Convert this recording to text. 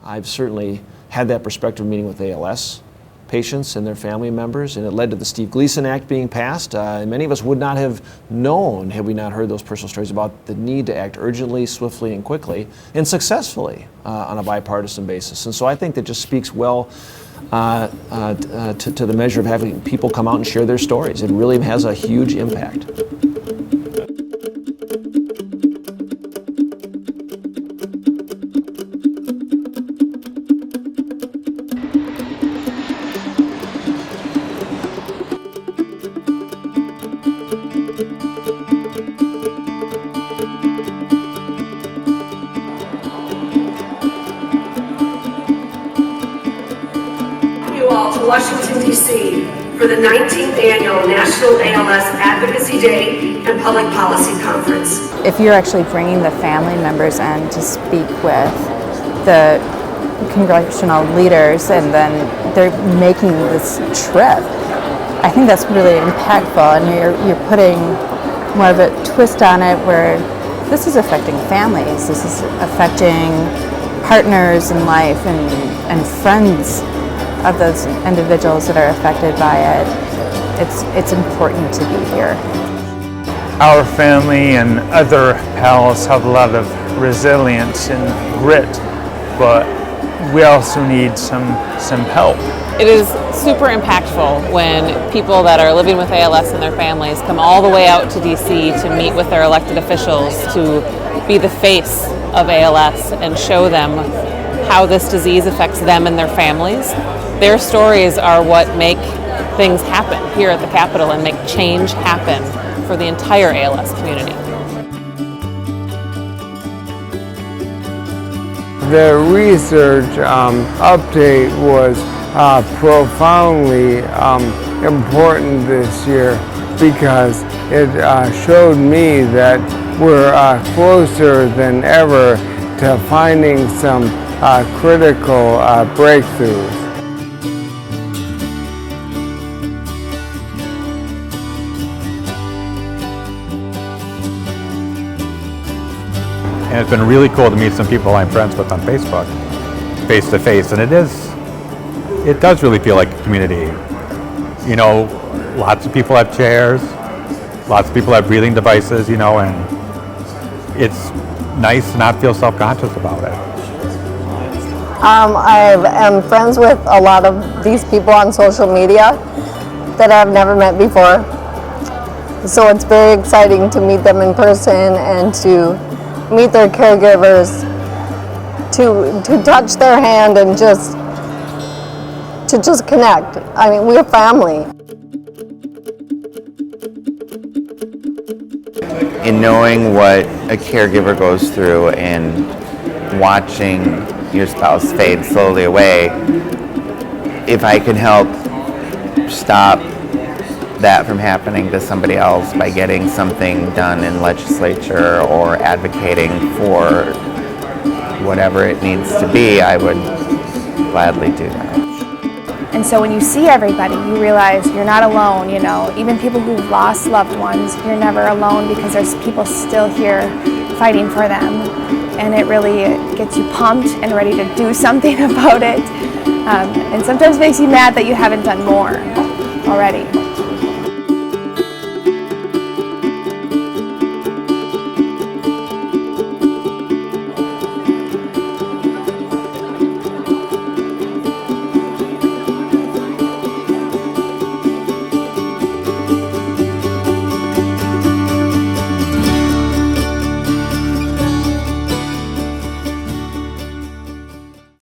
I've certainly had that perspective meeting with ALS patients and their family members, and it led to the Steve Gleason Act being passed. Many of us would not have known had we not heard those personal stories about the need to act urgently, swiftly, and quickly, and successfully on a bipartisan basis. And so I think that just speaks well to the measure of having people come out and share their stories. It really has a huge impact. To Washington, D.C. for the 19th Annual National ALS Advocacy Day and Public Policy Conference. If you're actually bringing the family members in to speak with the congressional leaders and then they're making this trip, I think that's really impactful, and you're putting more of a twist on it where this is affecting families, this is affecting partners in life and friends of those individuals that are affected by it. It's important to be here. Our family and other pals have a lot of resilience and grit, but we also need some help. It is super impactful when people that are living with ALS and their families come all the way out to DC to meet with their elected officials to be the face of ALS and show them how this disease affects them and their families. Their stories are what make things happen here at the Capitol and make change happen for the entire ALS community. The research update was profoundly important this year because it showed me that we're closer than ever to finding some critical breakthroughs. And it's been really cool to meet some people I'm friends with on Facebook, face to face, and it does really feel like a community. You know, lots of people have chairs, lots of people have breathing devices, you know, and it's nice to not feel self-conscious about it. I am friends with a lot of these people on social media that I've never met before. So it's very exciting to meet them in person and to meet their caregivers, to touch their hand and just connect. I mean, we're family. In knowing what a caregiver goes through and watching your spouse fade slowly away, if I can help stop that from happening to somebody else by getting something done in legislature or advocating for whatever it needs to be, I would gladly do that. And so when you see everybody, you realize you're not alone, you know. Even people who've lost loved ones, you're never alone because there's people still here fighting for them. And it really gets you pumped and ready to do something about it. And sometimes makes you mad that you haven't done more already.